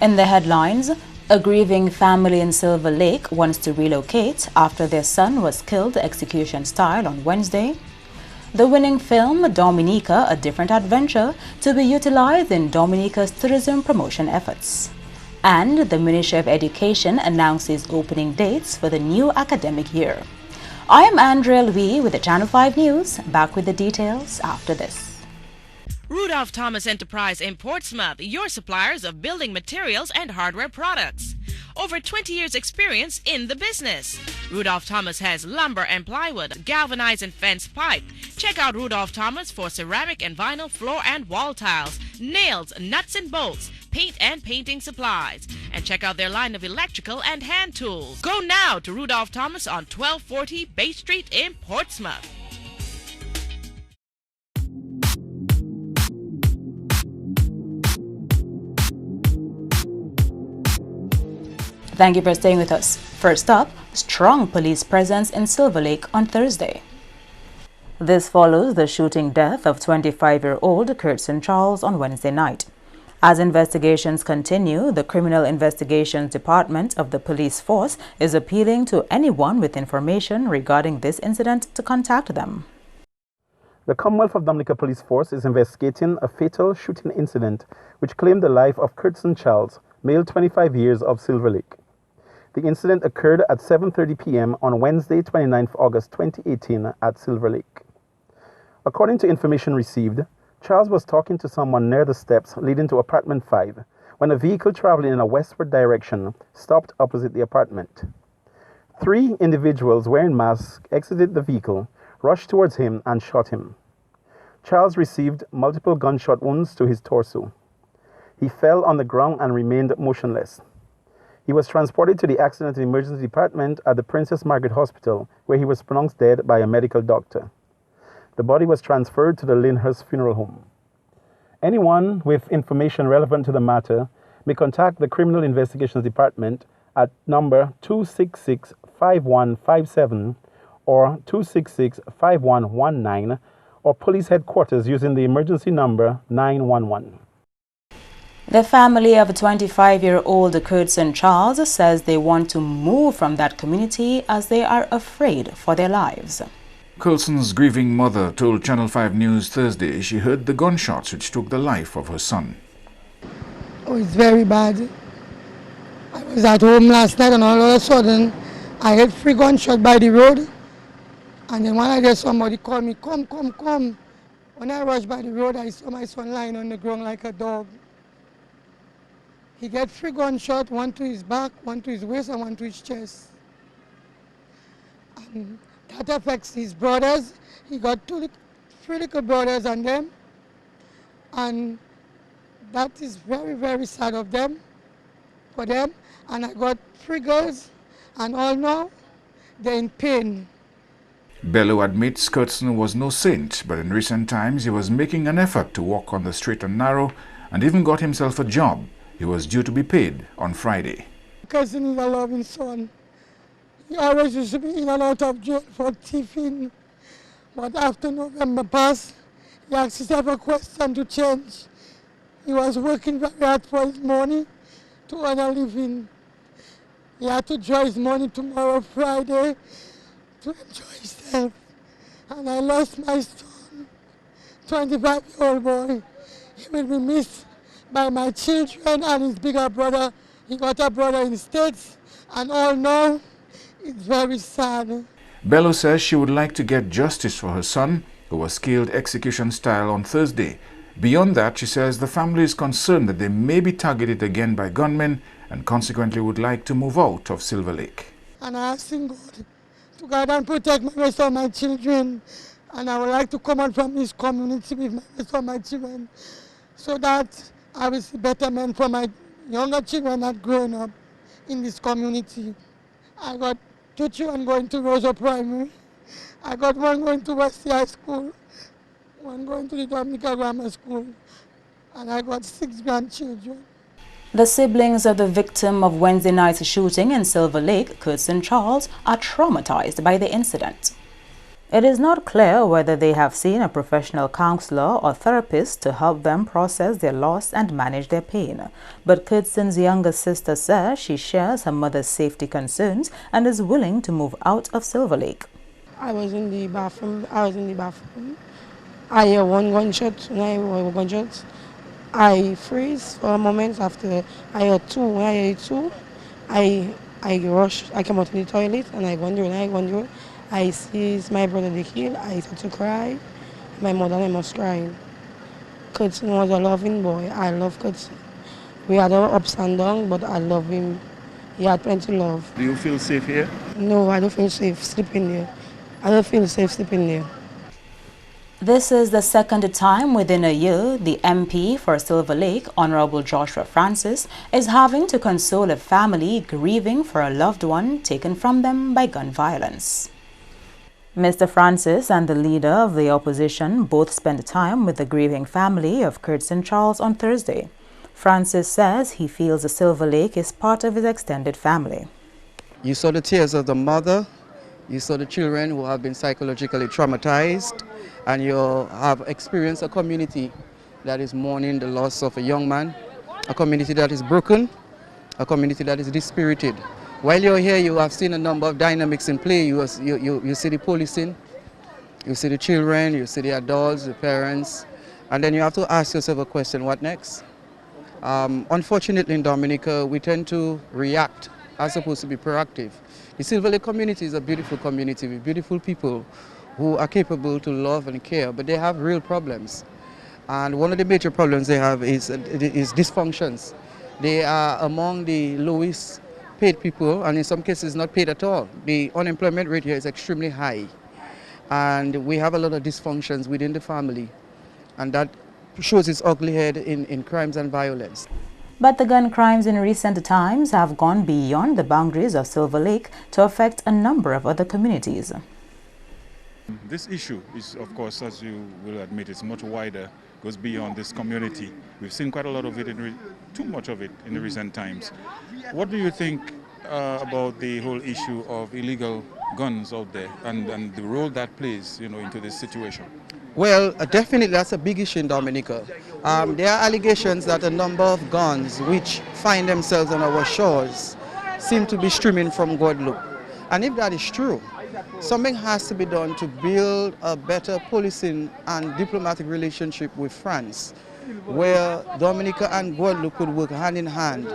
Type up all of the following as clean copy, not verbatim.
In the headlines, a grieving family in Silver Lake wants to relocate after their son was killed execution style on Wednesday. The winning film, Dominica, A Different Adventure, to be utilized in Dominica's tourism promotion efforts. And the Ministry of Education announces opening dates for the new academic year. I am Andrea Louis with the Channel 5 News. Back with the details after this. Rudolph Thomas Enterprise in Portsmouth, your suppliers of building materials and hardware products. Over 20 years experience in the business. Rudolph Thomas has lumber and plywood, galvanized and fenced pipe. Check out Rudolph Thomas for ceramic and vinyl floor and wall tiles, nails, nuts and bolts, paint and painting supplies. And check out their line of electrical and hand tools. Go now to Rudolph Thomas on 1240 Bay Street in Portsmouth. Thank you for staying with us. First up, strong police presence in Silver Lake on Thursday. This follows the shooting death of 25-year-old Kurtson Charles on Wednesday night. As investigations continue, the Criminal Investigations Department of the police force is appealing to anyone with information regarding this incident to contact them. The Commonwealth of Dominica Police Force is investigating a fatal shooting incident which claimed the life of Kurtson Charles, male 25 years of Silver Lake. The incident occurred at 7:30 p.m. on Wednesday, 29th August 2018 at Silver Lake. According to information received, Charles was talking to someone near the steps leading to apartment 5 when a vehicle traveling in a westward direction stopped opposite the apartment. 3 individuals wearing masks exited the vehicle, rushed towards him and shot him. Charles received multiple gunshot wounds to his torso. He fell on the ground and remained motionless. He was transported to the Accident and Emergency Department at the Princess Margaret Hospital, where he was pronounced dead by a medical doctor. The body was transferred to the Lyndhurst Funeral Home. Anyone with information relevant to the matter may contact the Criminal Investigations Department at number 266-5157 or 266-5119 or police headquarters using the emergency number 911. The family of 25-year-old Kurtson Charles says they want to move from that community as they are afraid for their lives. Kurtson's grieving mother told Channel 5 News Thursday she heard the gunshots which took the life of her son. Oh, it's very bad. I was at home last night and all of a sudden I heard 3 gunshots by the road. And then when I heard somebody call me, come. When I rushed by the road, I saw my son lying on the ground like a dog. He got 3 gunshots, 1 to his back, 1 to his waist, and 1 to his chest. And that affects his brothers. He got 3 little brothers on them. And that is very, very sad of them, for them. And I got 3 girls, and all now, they're in pain. Bello admits Kurtson was no saint, but in recent times he was making an effort to walk on the straight and narrow and even got himself a job. He was due to be paid on Friday. Cousin is a loving son. He always used to be in and out of jail for thieving. But after November passed, he asked himself a question to change. He was working very hard for his money to earn a living. He had to draw his money tomorrow, Friday, to enjoy himself. And I lost my son, 25-year-old boy. He will be missed by my children and his bigger brother. He got a brother in the States, and all now, it's very sad. Bello says she would like to get justice for her son, who was killed execution style on Thursday. Beyond that, she says the family is concerned that they may be targeted again by gunmen and consequently would like to move out of Silver Lake. And I ask God to guide and protect the rest of my children. And I would like to come out from this community with the rest of my children so that I will see betterment for my younger children that growing up in this community. I got 2 children going to Rosa Primary. I got 1 going to West High School, 1 going to the Dominica Grammar School, and I got 6 grandchildren. The siblings of the victim of Wednesday night's shooting in Silver Lake, Kurtson Charles, are traumatized by the incident. It is not clear whether they have seen a professional counselor or therapist to help them process their loss and manage their pain. But Kurdson's younger sister says she shares her mother's safety concerns and is willing to move out of Silver Lake. I was in the bathroom. I hear one gunshot. When I hear gunshots, I freeze for a moment. After I hear two. When I hear two, I rush. I come out in the toilet and I wonder. I see my brother they killed. I start to cry. My mother and I was crying. Kurtson was a loving boy. I love Kurtson. We had our ups and downs, but I love him. He had plenty of love. Do you feel safe here? No, I don't feel safe sleeping there. I don't feel safe sleeping there. This is the second time within a year the MP for Silver Lake, Honorable Joshua Francis, is having to console a family grieving for a loved one taken from them by gun violence. Mr. Francis and the leader of the opposition both spent time with the grieving family of Kurdson Charles on Thursday. Francis says he feels the Silver Lake is part of his extended family. You saw the tears of the mother, you saw the children who have been psychologically traumatized, and you have experienced a community that is mourning the loss of a young man, a community that is broken, a community that is dispirited. While you're here, you have seen a number of dynamics in play. You see the policing, you see the children, you see the adults, the parents, and then you have to ask yourself a question, what next? Unfortunately in Dominica, we tend to react as opposed to be proactive. The Silver Lake community is a beautiful community with beautiful people who are capable to love and care, but they have real problems. And one of the major problems they have is dysfunctions. They are among the lowest paid people, and in some cases not paid at all. The unemployment rate here is extremely high, and we have a lot of dysfunctions within the family, and that shows its ugly head in crimes and violence. But the gun crimes in recent times have gone beyond the boundaries of Silver Lake to affect a number of other communities. This issue is, of course, as you will admit, it's much wider, goes beyond this community. We've seen quite a lot of it, too much of it in the recent times. What do you think about the whole issue of illegal guns out there and the role that plays, into this situation? Well, definitely that's a big issue in Dominica. There are allegations that a number of guns which find themselves on our shores seem to be streaming from Guadeloupe. And if that is true, something has to be done to build a better policing and diplomatic relationship with France, where Dominica and Guadeloupe could work hand in hand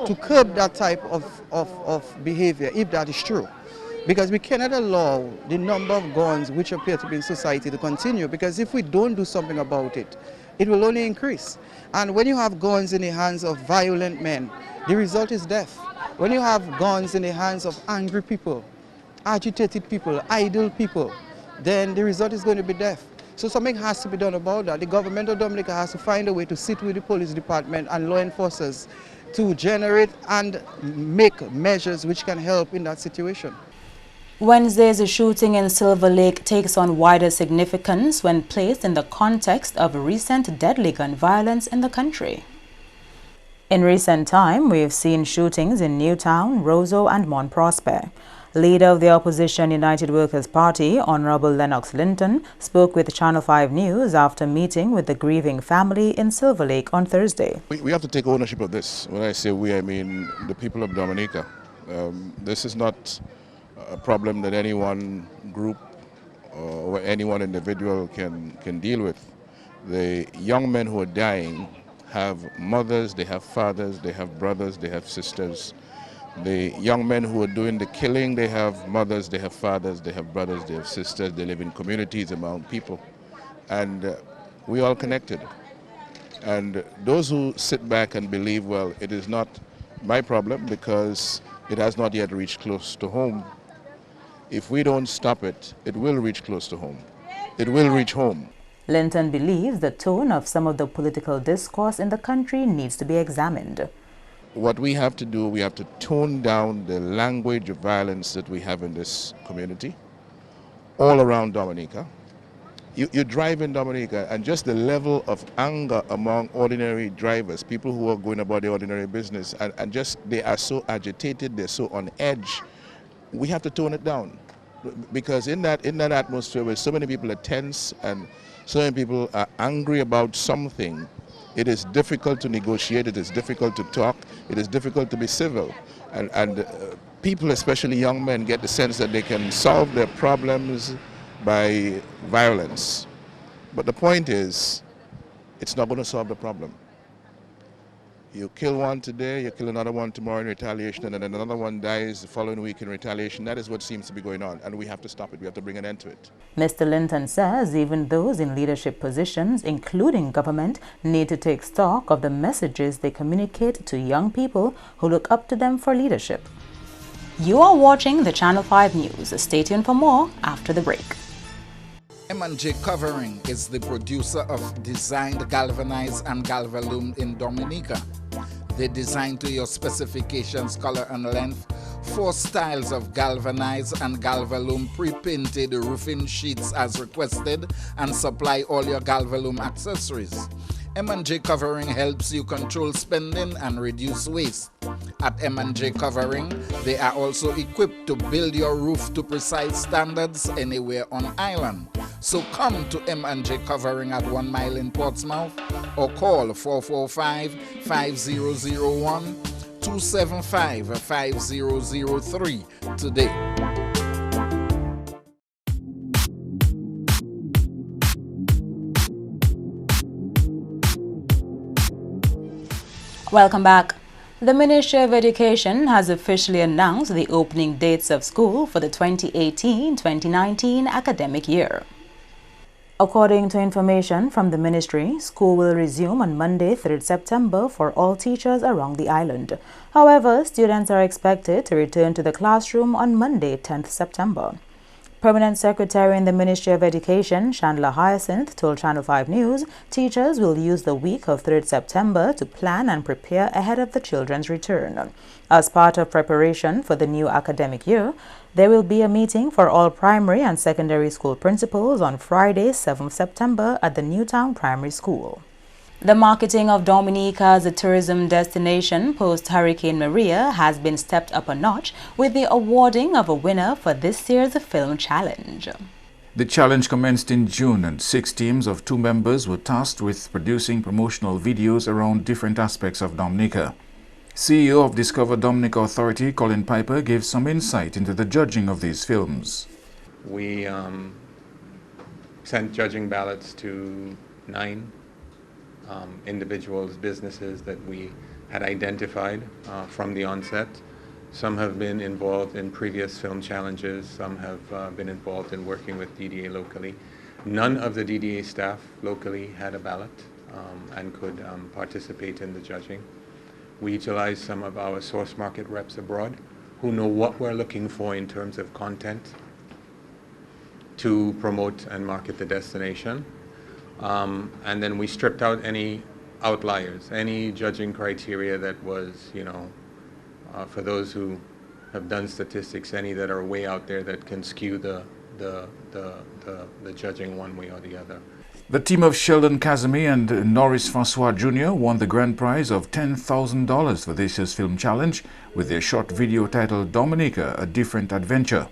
to curb that type of behavior, if that is true. Because we cannot allow the number of guns which appear to be in society to continue, because if we don't do something about it, it will only increase. And when you have guns in the hands of violent men, the result is death. When you have guns in the hands of angry people, agitated people, idle people, then the result is going to be death. So something has to be done about that. The government of Dominica has to find a way to sit with the police department and law enforcers to generate and make measures which can help in that situation. Wednesday's shooting in Silver Lake takes on wider significance when placed in the context of recent deadly gun violence in the country. In recent time, we have seen shootings in Newtown, Roseau and Mont Prosper. Leader of the opposition United Workers' Party, Honorable Lennox Linton, spoke with Channel 5 News after meeting with the grieving family in Silver Lake on Thursday. We have to take ownership of this. When I say we, I mean the people of Dominica. This is not a problem that any one group or any one individual can deal with. The young men who are dying have mothers, they have fathers, they have brothers, they have sisters. The young men who are doing the killing, they have mothers, they have fathers, they have brothers, they have sisters, they live in communities among people. And we're all connected. And those who sit back and believe, well, it is not my problem because it has not yet reached close to home. If we don't stop it, it will reach close to home. It will reach home. Linton believes the tone of some of the political discourse in the country needs to be examined. What we have to do, we have to tone down the language of violence that we have in this community, all around Dominica. You drive in Dominica and just the level of anger among ordinary drivers, people who are going about their ordinary business, and just they are so agitated, they're so on edge. We have to tone it down. because in that atmosphere where so many people are tense and so many people are angry about something, it is difficult to negotiate, it is difficult to talk, it is difficult to be civil. And people, especially young men, get the sense that they can solve their problems by violence. But the point is, it's not going to solve the problem. You kill one today, you kill another one tomorrow in retaliation, and then another one dies the following week in retaliation. That is what seems to be going on, and we have to stop it. We have to bring an end to it. Mr. Linton says even those in leadership positions, including government, need to take stock of the messages they communicate to young people who look up to them for leadership. You are watching the Channel 5 News. Stay tuned for more after the break. M&J Covering is the producer of designed galvanized and galvalume in Dominica. They design to your specifications, color and length, 4 styles of galvanized and galvalume pre-painted roofing sheets as requested, and supply all your galvalume accessories. M&J Covering helps you control spending and reduce waste. At M&J Covering, they are also equipped to build your roof to precise standards anywhere on island. So come to M&J Covering at 1 Mile in Portsmouth or call 445-5001 275-5003 today. Welcome back. The Ministry of Education has officially announced the opening dates of school for the 2018-2019 academic year. According to information from the ministry, school will resume on Monday, 3rd September for all teachers around the island. However, students are expected to return to the classroom on Monday, 10th September. Permanent Secretary in the Ministry of Education, Chandler Hyacinth, told Channel 5 News teachers will use the week of 3rd September to plan and prepare ahead of the children's return. As part of preparation for the new academic year, there will be a meeting for all primary and secondary school principals on Friday, 7th September at the Newtown Primary School. The marketing of Dominica as a tourism destination post-Hurricane Maria has been stepped up a notch with the awarding of a winner for this year's film challenge. The challenge commenced in June, and 6 teams of 2 members were tasked with producing promotional videos around different aspects of Dominica. CEO of Discover Dominica Authority, Colin Piper, gave some insight into the judging of these films. We sent judging ballots to 9 individuals, businesses that we had identified from the onset. Some have been involved in previous film challenges, some have been involved in working with DDA locally. None of the DDA staff locally had a ballot and could participate in the judging. We utilized some of our source market reps abroad who know what we're looking for in terms of content to promote and market the destination. And then we stripped out any outliers, any judging criteria that was, for those who have done statistics, any that are way out there that can skew the judging one way or the other. The team of Sheldon Kazemi and Norris Francois Jr. won the grand prize of $10,000 for this year's film challenge with their short video titled Dominica, A Different Adventure.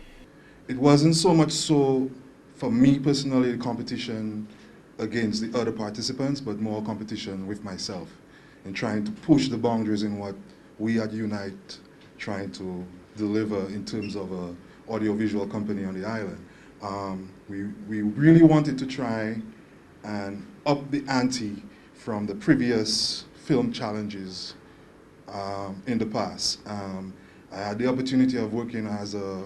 It wasn't so much so, for me personally, the competition against the other participants, but more competition with myself in trying to push the boundaries in what we at Unite trying to deliver in terms of an audiovisual company on the island. We really wanted to try and up the ante from the previous film challenges in the past. I had the opportunity of working as a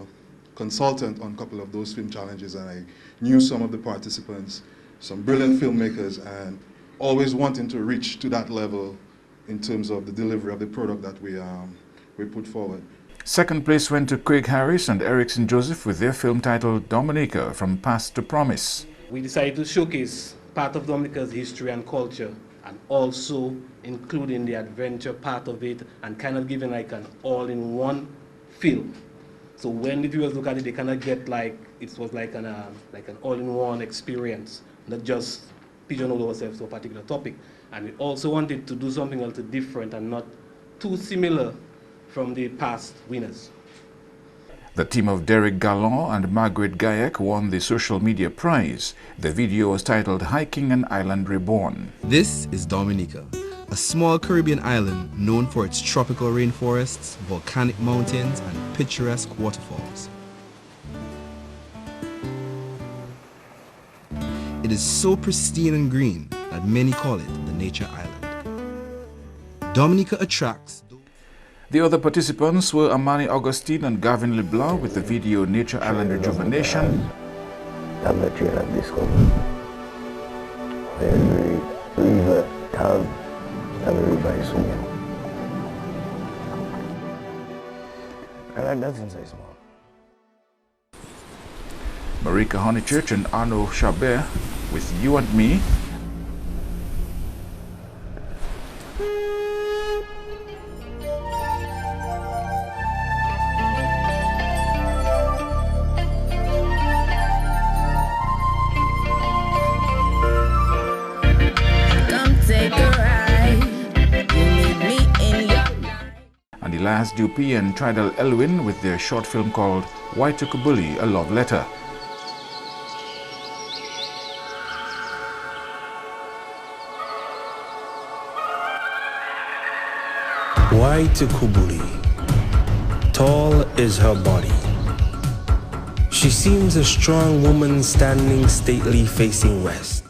consultant on a couple of those film challenges, and I knew some of the participants, some brilliant filmmakers, and always wanting to reach to that level in terms of the delivery of the product that we put forward. Second place went to Craig Harris and Erickson Joseph with their film titled Dominica, From Past to Promise. We decided to showcase part of Dominica's history and culture, and also including the adventure part of it, and kind of giving like an all-in-one film. So when the viewers look at it, they kind of get like, it was like an all-in-one experience, not just pigeonhole ourselves to a particular topic. And we also wanted to do something a little different and not too similar from the past winners. The team of Derek Gallon and Margaret Gayek won the social media prize. The video was titled Hiking an Island Reborn. This is Dominica, a small Caribbean island known for its tropical rainforests, volcanic mountains, and picturesque waterfalls. It is so pristine and green that many call it the Nature Island. Dominica attracts. The other participants were Amani Augustine and Gavin LeBlanc with the video Nature Island Rejuvenation. I'm not sure of this one. Where the river town and the river is swinging. I like that since I small. Marika Honeychurch and Arno Chabert with You and Me. And Elias Dupuy and Tridal Elwin with their short film called Why to Kubuli, A Love Letter. Why to Kubuli? Tall is her body. She seems a strong woman standing stately facing west.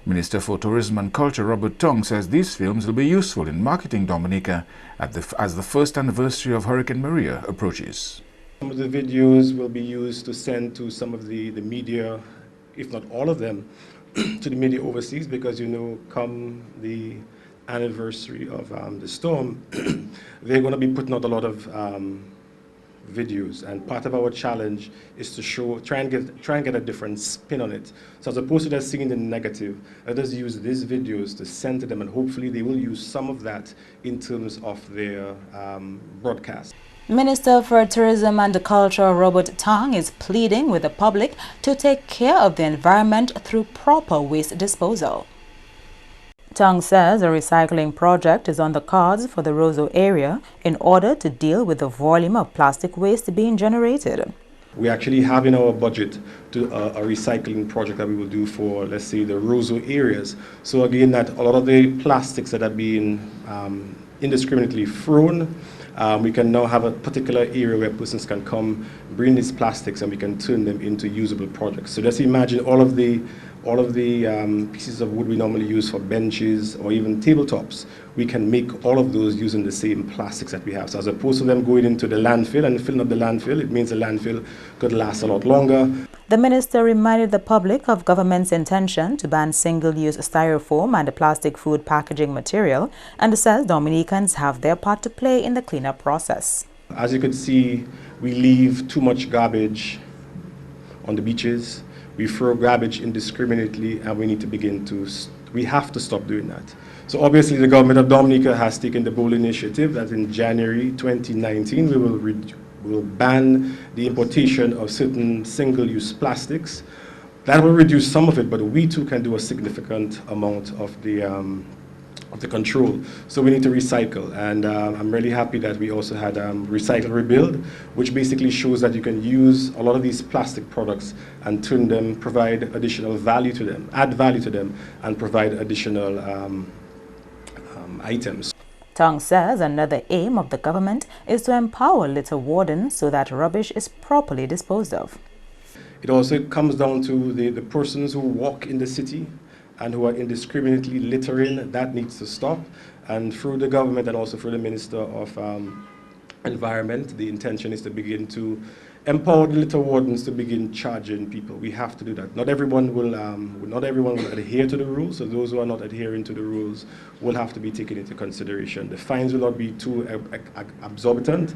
Minister for Tourism and Culture Robert Tong says these films will be useful in marketing Dominica as the first anniversary of Hurricane Maria approaches. Some of the videos will be used to send to some of the media, if not all of them, to the media overseas, because, you know, come the anniversary of the storm, they're going to be putting out a lot of videos, and part of our challenge is to try and get a different spin on it. So as opposed to just seeing the negative, let us use these videos to send to them, and hopefully they will use some of that in terms of their broadcast. Minister for Tourism and Culture Robert Tong is pleading with the public to take care of the environment through proper waste disposal. Tong says a recycling project is on the cards for the Roseau area in order to deal with the volume of plastic waste being generated. We actually have in our budget a recycling project that we will do for, let's say, the Roseau areas. So again, that a lot of the plastics that are being indiscriminately thrown, we can now have a particular area where persons can come, bring these plastics, and we can turn them into usable projects. So just imagine all of the pieces of wood we normally use for benches or even tabletops. We can make all of those using the same plastics that we have. So as opposed to them going into the landfill and filling up the landfill, it means the landfill could last a lot longer. The minister reminded the public of government's intention to ban single-use styrofoam and plastic food packaging material, and says Dominicans have their part to play in the cleanup process. As you can see, we leave too much garbage on the beaches. We throw garbage indiscriminately, and we need to we have to stop doing that. So obviously the government of Dominica has taken the bold initiative that in January 2019 we will ban the importation of certain single-use plastics. That will reduce some of it, but we too can do a significant amount of the control. So we need to recycle, and I'm really happy that we also had Recycle Rebuild, which basically shows that you can use a lot of these plastic products and turn them, provide additional value to them, add value to them, and provide additional items. Tong says another aim of the government is to empower litter wardens so that rubbish is properly disposed of. It also comes down to the persons who walk in the city and who are indiscriminately littering. That needs to stop. And through the government and also through the Minister of Environment, the intention is to begin to empower the litter wardens to begin charging people. We have to do that. Not everyone will adhere to the rules, so those who are not adhering to the rules will have to be taken into consideration. The fines will not be too exorbitant,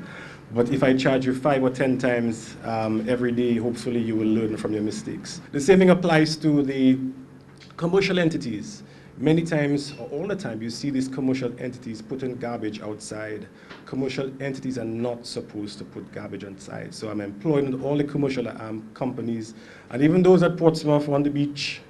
but if I charge you 5 or 10 times every day, hopefully you will learn from your mistakes. The same thing applies to the commercial entities. Many times, or all the time, you see these commercial entities putting garbage outside. Commercial entities are not supposed to put garbage outside. So I'm employing all the commercial companies, and even those at Portsmouth on the beach,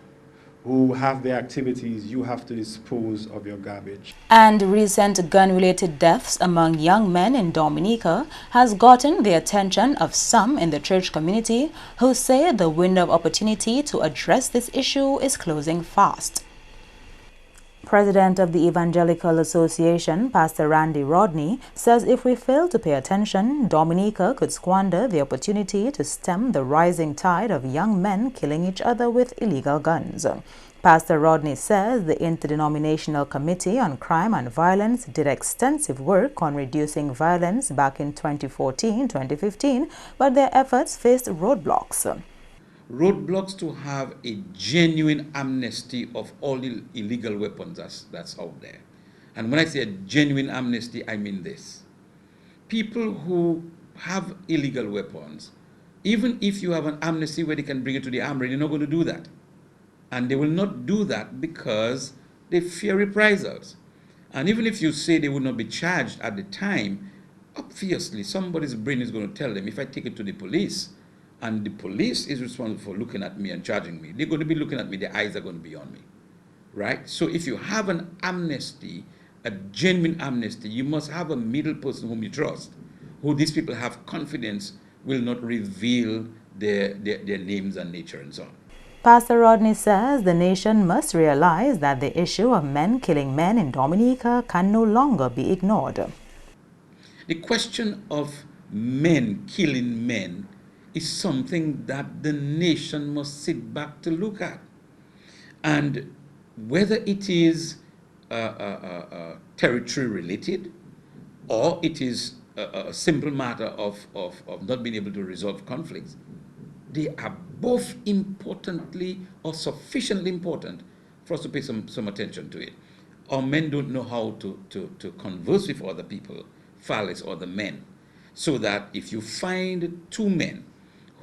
who have their activities, you have to dispose of your garbage. And recent gun-related deaths among young men in Dominica has gotten the attention of some in the church community who say the window of opportunity to address this issue is closing fast. President of the Evangelical Association, Pastor Randy Rodney, says if we fail to pay attention, Dominica could squander the opportunity to stem the rising tide of young men killing each other with illegal guns. Pastor Rodney says the Interdenominational Committee on Crime and Violence did extensive work on reducing violence back in 2014-2015, but their efforts faced roadblocks. Roadblocks to have a genuine amnesty of all illegal weapons that's out there. And when I say a genuine amnesty, I mean this. People who have illegal weapons, even if you have an amnesty where they can bring it to the armory, they're not going to do that. And they will not do that because they fear reprisals. And even if you say they would not be charged at the time, obviously somebody's brain is going to tell them, if I take it to the police, and the police is responsible for looking at me and charging me, they're going to be looking at me, their eyes are going to be on me, right? So if you have an amnesty, a genuine amnesty, you must have a middle person whom you trust, who these people have confidence will not reveal their names and nature and so on. Pastor Rodney says the nation must realize that the issue of men killing men in Dominica can no longer be ignored. The question of men killing men is something that the nation must sit back to look at. And whether it is territory related or it is a simple matter of not being able to resolve conflicts, they are both importantly or sufficiently important for us to pay some attention to it. Our men don't know how to converse with other people, far less other men. So that if you find two men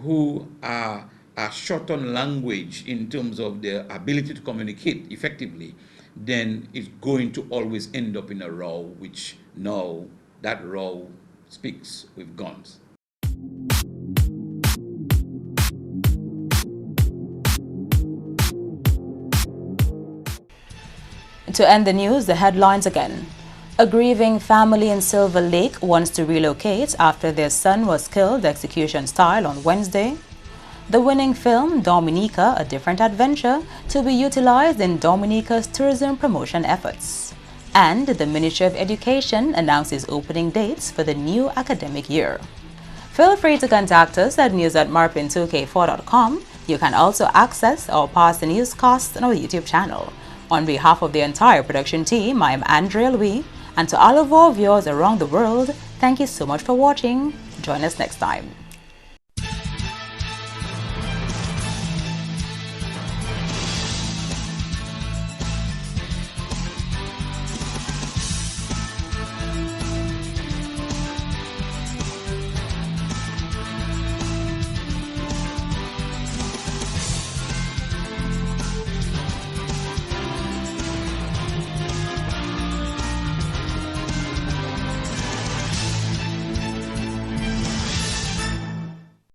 who are short on language in terms of their ability to communicate effectively, then it's going to always end up in a row, which now that row speaks with guns. To end the news, the headlines again. A grieving family in Silver Lake wants to relocate after their son was killed execution style on Wednesday. The winning film, Dominica, A Different Adventure, to be utilized in Dominica's tourism promotion efforts. And the Ministry of Education announces opening dates for the new academic year. Feel free to contact us at news@marpin2k4.com. You can also access our past newscasts on our YouTube channel. On behalf of the entire production team, I am Andrea Louis, and to all of our viewers around the world, thank you so much for watching. Join us next time.